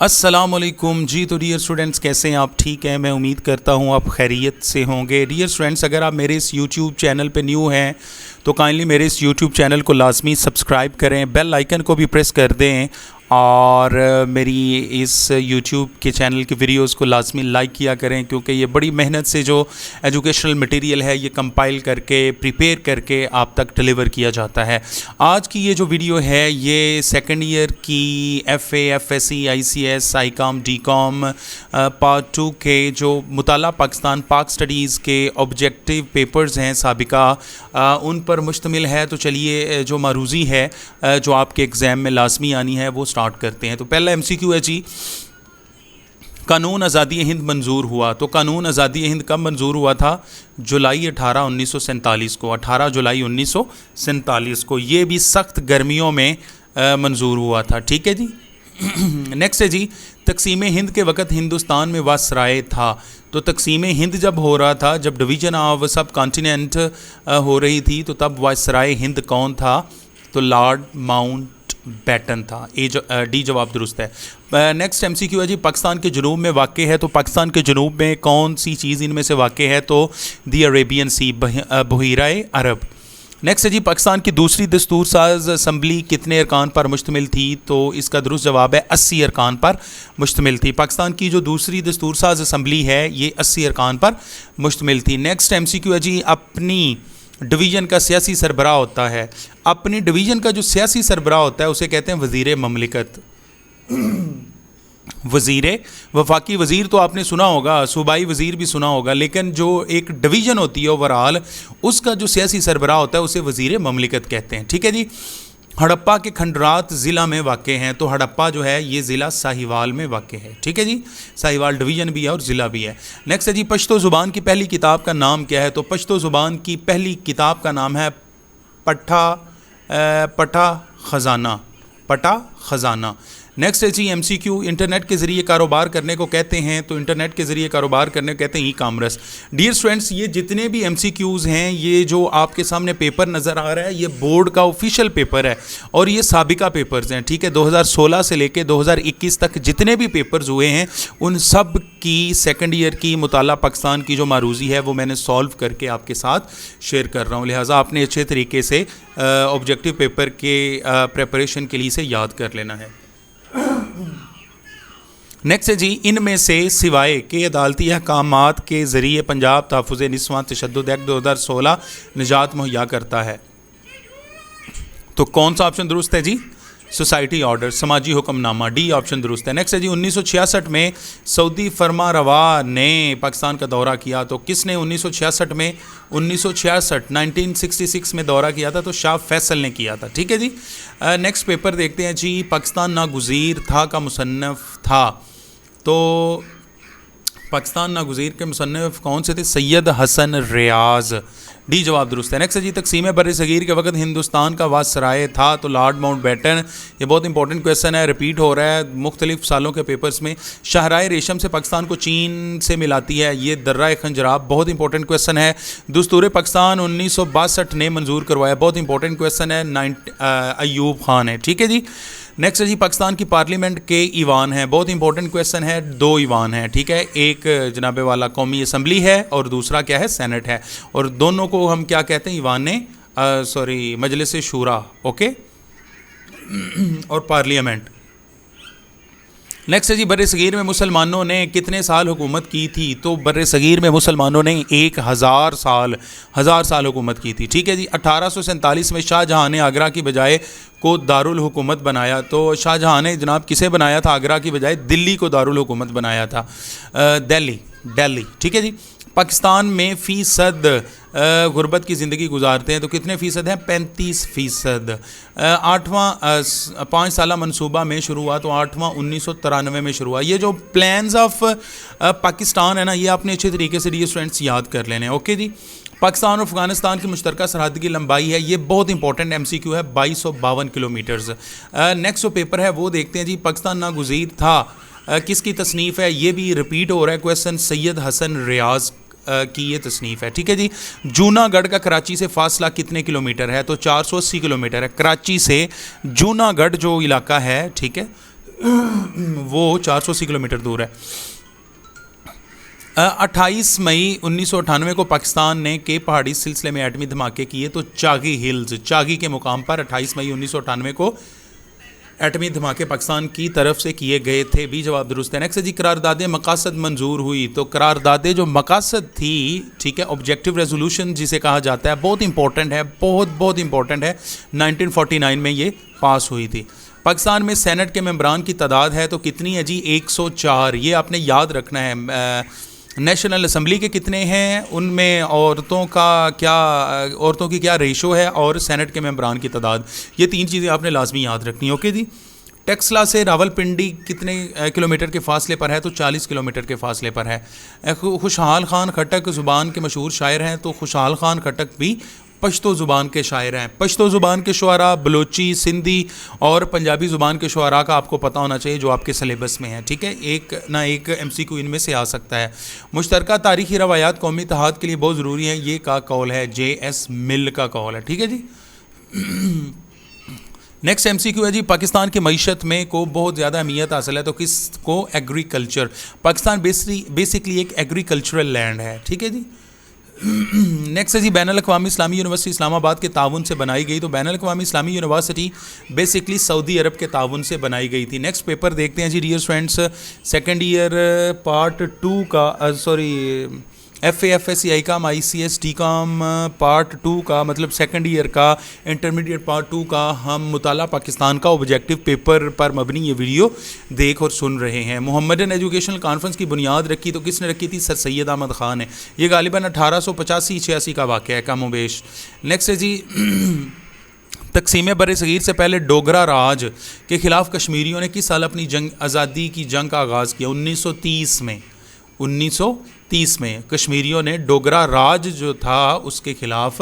अस्सलामुअलैकुम जी। तो dear students, कैसे हैं आप? ठीक हैं, मैं उम्मीद करता हूं आप खैरियत से होंगे। डियर स्टूडेंट्स, अगर आप मेरे इस यूट्यूब चैनल पे न्यू हैं तो काइंडली मेरे इस यूट्यूब चैनल को लाजमी सब्सक्राइब करें, बेल आइकन को भी प्रेस कर दें और मेरी इस यूट्यूब के चैनल की वीडियोस को लाजमी लाइक किया करें, क्योंकि ये बड़ी मेहनत से जो एजुकेशनल मटेरियल है ये कंपाइल करके प्रिपेयर करके आप तक डिलीवर किया जाता है। आज की ये जो वीडियो है ये सेकेंड ईयर की FA, FSC, ICS, ICOM, DCOM part 2 के जो मुताला पाकिस्तान पाक स्टडीज़ के ऑब्जेक्टिव पेपर्स हैं साबिका, उन पर मुश्तमिल है। तो चलिए जो मारूज़ी है जो आपके एग्ज़ाम में लाजमी आनी है वो स्टार्ट करते हैं। तो पहला MCQ है जी, कानून आज़ादी हिंद मंजूर हुआ। तो कानून आज़ादी हिंद कब मंजूर हुआ था? जुलाई 18, 1947 को। 18 जुलाई 1947 को। ये भी सख्त गर्मियों में मंजूर हुआ था। ठीक है जी। नेक्स्ट है जी, तकसीम हिंद के वक़्त हिंदुस्तान में वायसराय था। तो तकसीम हिंद जब हो रहा था, जब डिवीज़न ऑफ सब कॉन्टिनेंट हो रही थी, तो तब वायसराय हिंद कौन था? तो लॉर्ड माउंट बैटन था। डी जवाब दुरुस्त है। नेक्स्ट MCQ है जी, पाकिस्तान के जनूब में वाक़ है। तो पाकिस्तान के जनूब में कौन सी चीज़ इनमें से वाक़ है? तो दी अरेबियन सी, बहीराए अरब। नेक्स्ट है जी, पाकिस्तान की दूसरी दस्तूर साज असम्बली कितने अरकान पर मुश्तमिल थी? तो इसका दुरुस्त जवाब है 80 अरकान पर मुश्तमिल थी। पाकिस्तान की जो दूसरी दस्तूर साज असम्बली है ये 80 अरकान पर मुश्तमिल थी। नेक्स्ट MCQ है जी, अपनी डिवीज़न का सियासी सरबराह होता है। अपनी डिवीज़न का जो सियासी सरबराह होता है उसे कहते हैं वज़ीर ममलिकत। वज़ीर, वफाकी वज़ीर तो आपने सुना होगा, सूबाई वज़ीर भी सुना होगा, लेकिन जो एक डिवीज़न होती है ओवरऑल उसका जो सियासी सरबराह होता है उसे वज़ीर ममलिकत कहते हैं। ठीक है जी। हड़प्पा के खंडरात ज़िला में वाक़ हैं। तो हड़प्पा जो है ये ज़िला साहिवाल में वाक़ है। ठीक है जी। साहिवाल डिवीज़न भी है और ज़िला भी है। नेक्स्ट है जी, पश्तो ज़ुबान की पहली किताब का नाम क्या है? तो पश्तो ज़ुबान की पहली किताब का नाम है पटा ख़ज़ाना। नेक्स्ट है जी MCQ, इंटरनेट के ज़रिए कारोबार करने को कहते हैं। तो इंटरनेट के ज़रिए कारोबार करने को कहते हैं ई-कॉमर्स। डियर स्टूडेंट्स, ये जितने भी MCQs हैं, ये जो आपके सामने पेपर नज़र आ रहा है ये बोर्ड का ऑफिशियल पेपर है और ये साबिका पेपर्स हैं। ठीक है, 2016 से लेकर 2021 तक जितने भी पेपर्स हुए हैं उन सब की सेकेंड ईयर की मुताला पाकिस्तान की जो मारूज़ी है वो मैंने सॉल्व करके आपके साथ शेयर कर रहा हूँ। लिहाजा आपने अच्छे तरीके से ऑब्जेक्टिव पेपर के प्रेपरेशन के लिए इसे याद कर लेना है। नेक्स्ट है जी, इनमें से सिवाय के अदालती अहकामात के ज़रिए पंजाब तहफ़्फ़ुज़ निस्वां तशद्दुद एक्ट 2016 निजात मुहैया करता है। तो कौन सा ऑप्शन दुरुस्त है जी? सोसाइटी ऑर्डर, समाजी हुक्मनामा। डी ऑप्शन दुरुस्त है। नेक्स्ट है जी, 1966 में सऊदी फरमा रवा ने पाकिस्तान का दौरा किया। तो किसने 1966 में 1966 में दौरा किया था? तो शाह फैसल ने किया था। ठीक है जी। नेक्स्ट पेपर देखते हैं जी, पाकिस्तान नागुज़ीर था का मुसन्नफ़ था। तो पाकिस्तान नागुज़ीर के मुसन्नफ़ कौन से थे? सैयद हसन रियाज़। डी जवाब दुरुस्त है। नेक्स्ट है जी, तकसीम बर सगीर के वक्त हिंदुस्तान का वायसराय था। तो लॉर्ड माउंट बैटन। ये बहुत इंपॉर्टेंट क्वेश्चन है, रिपीट हो रहा है मुख्तलिफ सालों के पेपर्स में। शाहराह रेशम से पाकिस्तान को चीन से मिलाती है ये दर्रा खंजराब। बहुत इंपॉर्टेंट क्वेश्चन है। दस्तूर पाकिस्तान 1962 ने मंजूर करवाया। बहुत इंपॉर्टेंट क्वेश्चन है, अयूब खान है। ठीक है जी। नेक्स्ट है जी, पाकिस्तान की पार्लियामेंट के ईवान हैं। बहुत इंपॉर्टेंट क्वेश्चन है, 2 ईवान हैं। ठीक है, एक जनाबे वाला कौमी असम्बली है और दूसरा क्या है? सेनेट है। और दोनों को हम क्या कहते हैं? ईवान मजलिस शूरा, ओके, और पार्लियामेंट। नेक्स्ट है जी, बर सगीर में मुसलमानों ने कितने साल हुकूमत की थी? तो बर सगीर में मुसलमानों ने 1000 साल हुकूमत की थी। ठीक है जी। 1847 में शाहजहाँ ने आगरा की बजाय को दारुल हुकूमत बनाया। तो शाहजहाँ ने जनाब किसे बनाया था? आगरा की बजाय दिल्ली को दारुल हुकूमत बनाया था। दिल्ली। ठीक है जी। पाकिस्तान में फ़ीसद गुरबत की ज़िंदगी गुजारते हैं। तो कितने फ़ीसद हैं? 35%। 8वां 5 साला मनसूबा में शुरू हुआ। तो 8वां 1993 में शुरू हुआ। ये जो प्लान्स ऑफ पाकिस्तान है ना, ये आपने अच्छे तरीके से स्टूडेंट्स याद कर लेने हैं। ओके जी। पाकिस्तान और अफ़गानिस्तान की मुश्तरका सरहद की लंबाई है, ये बहुत इंपॉर्टेंट MCQ है, 2252 किलोमीटर्स। नेक्स्ट जो पेपर है वो देखते हैं जी, पाकिस्तान नागुज़ीर था किसकी तसनीफ़ है? ये भी रिपीट हो रहा है क्वेश्चन, सैयद हसन रियाज़ की ये तसनीफ़ है। ठीक है जी। जूनागढ़ का कराची से फासला कितने किलोमीटर है? तो 480 किलोमीटर है। कराची से जूनागढ़ जो इलाका है, ठीक है, वो 480 किलोमीटर दूर है। 28 मई 1998 को पाकिस्तान ने के पहाड़ी सिलसिले में एटमी धमाके किए। तो चागी हिल्स, चागी के मुकाम पर 28 मई 1998 को एटमी धमाके पाकिस्तान की तरफ से किए गए थे। भी जवाब दुरुस्त है। नेक्स्ट है जी, करारदादे मकासद मंजूर हुई। तो करारदादे जो मकासद थी, ठीक है, ऑब्जेक्टिव रेजोल्यूशन जिसे कहा जाता है, बहुत इंपॉर्टेंट है, बहुत इंपॉर्टेंट है। 1949 में ये पास हुई थी। पाकिस्तान में सेनेट के मेंबरान की तादाद है तो कितनी है जी? 104। ये आपने याद रखना है। नेशनल असम्बली के कितने हैं, उनमें औरतों की क्या रेशो है, और सेनेट के मेंबरान की तादाद, ये 3 चीज़ें आपने लाजमी याद रखनी। ओके जी। टेक्सला से रावलपिंडी कितने किलोमीटर के फासले पर है? तो 40 किलोमीटर के फासले पर है। खुशहाल खान खट्टक ज़ुबान के मशहूर शायर हैं। तो खुशहाल खान खट्टक भी पश्तो ज़ुबान के शायर हैं। पश्तो ज़ुबान के शुआरा बलोची, सिंधी और पंजाबी ज़ुबान के शुआरा का आपको पता होना चाहिए, जो आपके सिलेबस में है, ठीक है। एक ना एक MCQ इनमें से आ सकता है। मुश्तरका तारीख़ी रवायात कौमी इत्तेहाद के लिए बहुत ज़रूरी है। ये का कौल है, JS मिल का कौल है, ठीक है जी। नेक्स्ट MCQ है जी, पाकिस्तान की मईशत में को बहुत ज़्यादा अहमियत हासिल है। तो किसको? एग्रीकल्चर। पाकिस्तान बेसिकली एक एग्रीकल्चरल लैंड है, ठीक है जी। नेक्स्ट है जी, बैनुल-अक़वामी इस्लामी यूनिवर्सिटी इस्लामाबाद के ताउन से बनाई गई। तो बैनुल-अक़वामी इस्लामी यूनिवर्सिटी बेसिकली सऊदी अरब के ताउन से बनाई गई थी। नेक्स्ट पेपर देखते हैं जी dear students, second year part 2 का FAFSCI का, ICS TCOM पार्ट 2 का, मतलब सेकंड ईयर का, इंटरमीडिएट पार्ट 2 का हम मुताला पाकिस्तान का ऑब्जेक्टिव पेपर पर मबनी ये वीडियो देख और सुन रहे हैं। मोहम्मदन एजुकेशनल कॉन्फ्रेंस की बुनियाद रखी तो किसने रखी थी? सर सैयद अहमद ख़ान है। ये गालिबन 1885-86 का वाक़या है, कम बेश। नेक्स्ट है जी, तकसीम बर सग़ीर से पहले डोगरा राज के ख़िलाफ़ कश्मीरियों ने किस साल अपनी जंग आज़ादी की जंग का आगाज़ किया? 1930 में। 1930 में कश्मीरियों ने डोगरा राज जो था उसके ख़िलाफ़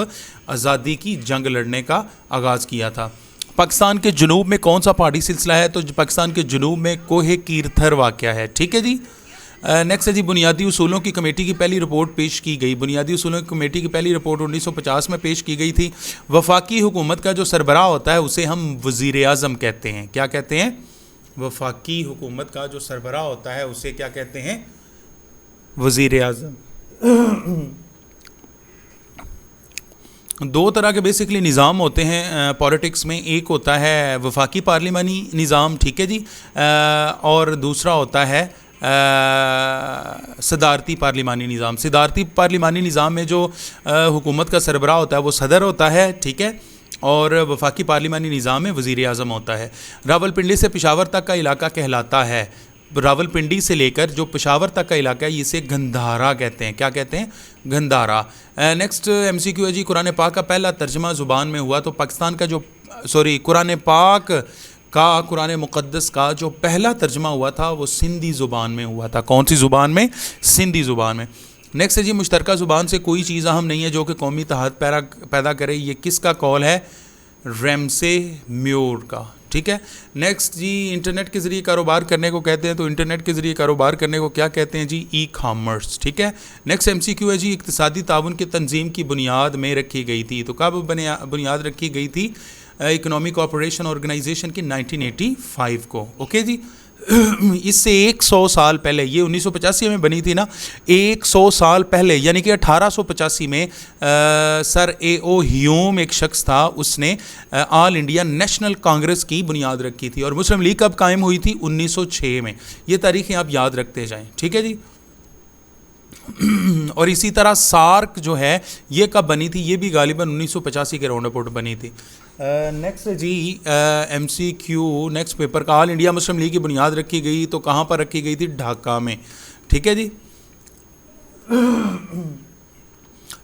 आज़ादी की जंग लड़ने का आगाज़ किया था। पाकिस्तान के जनूब में कौन सा पहाड़ी सिलसिला है? तो पाकिस्तान के जनूब में कोहे कीरथर वाक़या है, ठीक है जी। नेक्स्ट है जी, बुनियादी उसूलों की कमेटी की पहली रिपोर्ट पेश की गई। बुनियादी उसूलों की कमेटी की पहली रिपोर्ट 1950 में पेश की गई थी। वफाकी हुकूमत का जो सरबराह होता है उसे हम वज़ीर आज़म कहते हैं। क्या कहते हैं? वफाकी हुकूमत का जो सरबराह होता है उसे क्या कहते हैं? वज़ीर आज़म। 2 तरह के बेसिकली निज़ाम होते हैं पॉलिटिक्स में। एक होता है वफाकी पार्लिमानी निज़ाम, ठीक है जी, और दूसरा होता है सदारती पार्लिमानी निज़ाम। सदारती पार्लिमानी निज़ाम में जो हुकूमत का सरबराह होता है वो सदर होता है, ठीक है, और वफाकी पार्लिमानी निज़ाम में वज़ीर आज़म होता है। रावलपिंडी से पेशावर तक का इलाका कहलाता है, रावलपिंडी से लेकर जो पेशावर तक का इलाका है इसे गंधारा कहते हैं। क्या कहते हैं? गंधारा। नेक्स्ट MCQ है जी, कुरान पाक का पहला तर्जमा ज़ुबान में हुआ। तो पाकिस्तान का जो कुरान पाक का, कुरान मुक़द्दस का जो पहला तर्जमा हुआ था वो सिंधी ज़ुबान में हुआ था। कौन सी ज़ुबान में? सिंधी ज़ुबान में। नेक्स्ट है जी, मुश्तरका ज़ुबान से कोई चीज़ अहम नहीं है जो कि कौमी इत्तेहाद पैदा करे। ये किसका कौल है? रैमसे म्योर का, ठीक है। नेक्स्ट जी, इंटरनेट के ज़रिए कारोबार करने को कहते हैं। तो इंटरनेट के ज़रिए कारोबार करने को क्या कहते हैं जी? ई-कॉमर्स, ठीक है। नेक्स्ट MCQ है जी, इक़्तिसादी ताउन की तंजीम की बुनियाद में रखी गई थी। तो कब बुनियाद रखी गई थी? इकोनॉमिक कोऑपरेशन ऑर्गेनाइजेशन की 1985 को, ओके जी। इससे 100 साल पहले, ये 1985 में बनी थी ना, 100 साल पहले यानी कि 1885 में सर A.O. ह्यूम एक शख्स था, उसने ऑल इंडिया नेशनल कांग्रेस की बुनियाद रखी थी। और मुस्लिम लीग कब कायम हुई थी? 1906 में। ये तारीखें आप याद रखते जाएं, ठीक है जी। और इसी तरह सार्क जो है ये कब बनी थी? ये भी गालिबन 1985 के राउंड अबाउट बनी थी। नेक्स्ट जी, MCQ नेक्स्ट पेपर का, ऑल इंडिया मुस्लिम लीग की बुनियाद रखी गई तो कहाँ पर रखी गई थी? ढाका में, ठीक है जी।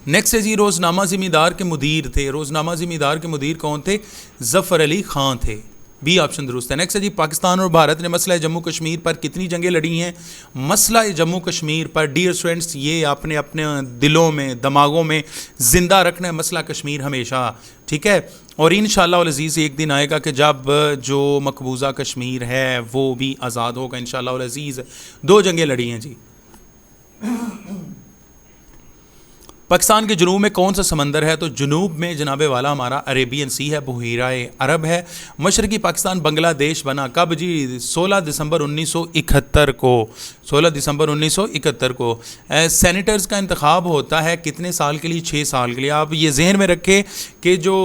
नेक्स्ट है जी, रोज़नामा ज़िम्मेदार के मुदीर थे। रोज़नामा ज़िम्मेदार के मुदीर कौन थे? ज़फ़र अली ख़ान थे। बी ऑप्शन दुरुस्त है। नेक्स्ट है जी, पाकिस्तान और भारत ने मसला जम्मू कश्मीर पर कितनी जंगें लड़ी हैं? मसला जम्मू कश्मीर पर डियर स्टूडेंट्स, ये आपने अपने दिलों में, दिमागों में ज़िंदा रखना है मसला कश्मीर हमेशा, ठीक है। और इंशाअल्लाह अज़ीज़ एक दिन आएगा कि जब जो मकबूजा कश्मीर है वो भी आज़ाद होगा इंशाअल्लाह अज़ीज़। 2 जंगें लड़ी हैं जी। पाकिस्तान के जनूब में कौन सा समंदर है? तो जनूब में जनाबे वाला हमारा अरेबियन सी है, बहीरा-ए अरब है। मशरकी पाकिस्तान बांग्लादेश बना कब जी? 16 दिसंबर 1971 को। 16 दिसंबर 1971 को। सेनेटर्स का इंतखाब होता है कितने साल के लिए? 6 साल के लिए। आप ये जहन में रखें कि जो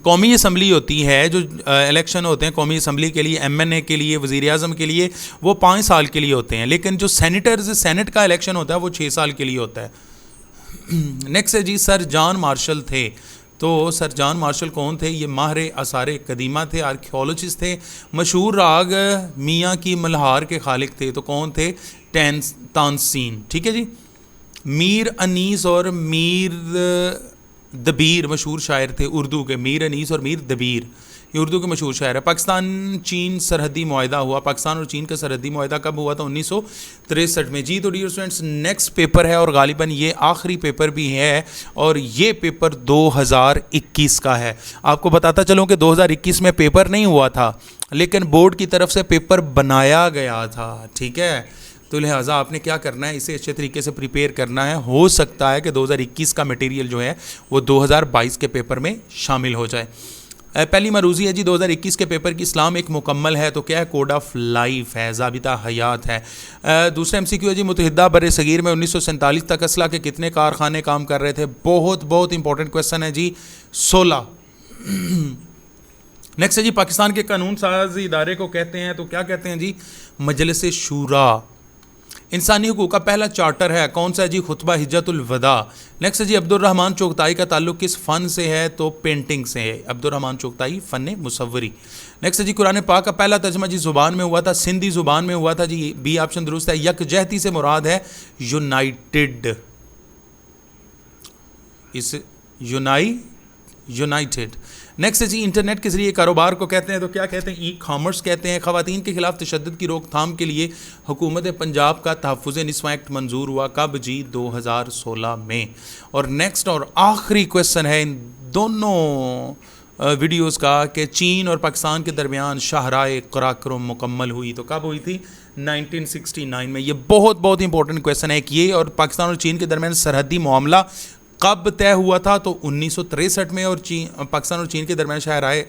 कौमी असम्बली होती है, जो इलेक्शन होते हैं कौमी असम्बली के लिए, MNA के लिए, वज़ीर आज़म के लिए, वो 5 साल के लिए होते हैं, लेकिन जो सेनेट का इलेक्शन होता है वो 6 साल के लिए होता है। नेक्स्ट है जी, सर जॉन मार्शल थे। तो सर जॉन मार्शल कौन थे? ये माहिर आसार कदीमा थे, आर्कियोलॉजिस्ट थे, मशहूर राग मियाँ की मल्हार के खालिक थे। तो कौन थे? तानसीन। ठीक है जी। मीर अनीस और मीर दबीर मशहूर शायर थे उर्दू के। मीर अनीस और मीर दबीर ये उर्दू के मशहूर शायर है। पाकिस्तान चीन सरहदी मुआहदा हुआ। पाकिस्तान और चीन का सरहदी मुआहदा कब हुआ था? 1963 में जी। तो डियर स्टूडेंट्स, नेक्स्ट पेपर है और गालिबन ये आखिरी पेपर भी है, और ये पेपर 2021 का है। आपको बताता चलूँ कि 2021 में पेपर नहीं हुआ था, लेकिन बोर्ड की तरफ से पेपर बनाया गया था। ठीक है, तो लिहाजा आपने क्या करना है, इसे अच्छे तरीके से प्रिपेयर करना है। हो सकता है कि 2021 का मटेरियल जो है वो 2022 के पेपर में शामिल हो जाए। पहली मरूज़ी है जी 2021 के पेपर की, इस्लाम एक मुकम्मल है। तो क्या है? कोड ऑफ लाइफ है, ज़ाबिता हयात है। दूसरा MCQ है जी, मुत्तहिदा बर सगीर में 1947 तक असला के कितने कारखाने काम कर रहे थे? बहुत इंपॉर्टेंट क्वेश्चन है जी, 16। नेक्स्ट है जी, पाकिस्तान के कानून साज इदारे को कहते हैं, तो क्या कहते हैं जी? मजलिस शूरा। इंसानी हुकूक का पहला चार्टर है, कौन सा है जी? खुतबा हिज्जतुल वदा। नेक्स्ट है जी, अब्दुर्रहमान चोगताई का ताल्लुक किस फ़न से है? तो पेंटिंग से है। अब्दुर्रहमान चोगताई फ़न मुसव्वरी। नेक्स्ट है जी, कुरान पाक का पहला तर्जमा जी ज़ुबान में हुआ था? सिंधी ज़ुबान में हुआ था जी। बी ऑप्शन दुरुस्त है। यकजहती से मुराद है यूनाइटेड, इस यूनाइटेड। नेक्स्ट है जी, इंटरनेट के जरिए कारोबार को कहते हैं, तो क्या कहते हैं? ई कॉमर्स कहते हैं। ख़वातीन के खिलाफ तशद्दुद की रोकथाम के लिए हुकूमत पंजाब का तहफ़्फ़ुज़ निस्वां एक्ट मंजूर हुआ कब जी? 2016 में। और नेक्स्ट और आखिरी क्वेश्चन है इन दोनों वीडियोस का कि चीन और पाकिस्तान के दरमियान शाहराए कराक्रम मुकम्मल हुई, तो कब हुई थी? 1969 में। ये बहुत इंपॉर्टेंट क्वेश्चन है कि ये और पाकिस्तान और चीन के दरमियान सरहदी मामला कब तय हुआ था? तो 1963 में। और पाकिस्तान और चीन के दरमियान शाहराए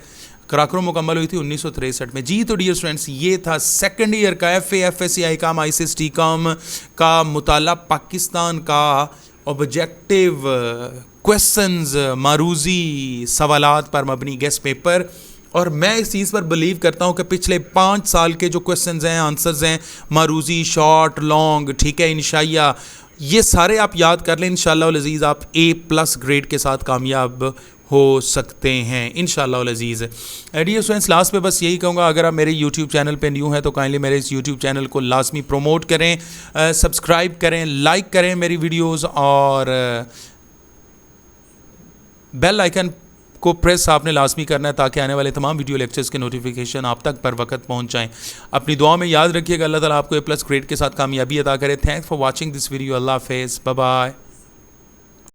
कराक्रम मुकम्मल हुई थी 1963 में जी। तो डियर स्टूडेंट्स, ये था सेकंड ईयर का FA FSC काम ICST काम का मुताला पाकिस्तान का ऑब्जेक्टिव क्वेश्चंस, मारूजी सवालात पर मबनी गेस्ट पेपर। और मैं इस चीज़ पर बिलीव करता हूँ कि पिछले 5 साल के जो क्वेश्चंस हैं, आंसर्स हैं, मारूजी, शॉर्ट, लॉन्ग, ठीक है, इंशाइया, ये सारे आप याद कर लें। इंशाअल्लाह अज़ीज़ आप A+ ग्रेड के साथ कामयाब हो सकते हैं इंशाअल्लाह अज़ीज़। डियर स्टूडेंट्स, लास्ट पे बस यही कहूँगा, अगर आप मेरे YouTube चैनल पे न्यू हैं तो काइंडली मेरे इस YouTube चैनल को लाजमी प्रमोट करें, सब्सक्राइब करें, लाइक करें मेरी वीडियोस, और बेल आइकन को प्रेस आपने लाजमी करना है ताकि आने वाले तमाम वीडियो लेक्चर्स के नोटिफिकेशन आप तक पर वक्त पहुंच जाएं। अपनी दुआ में याद रखिएगा। अल्लाह ताला आपको A+ ग्रेड के साथ कामयाबी अता करे। Thanks for watching this video. अल्लाह हाफिज़, बाय बाय।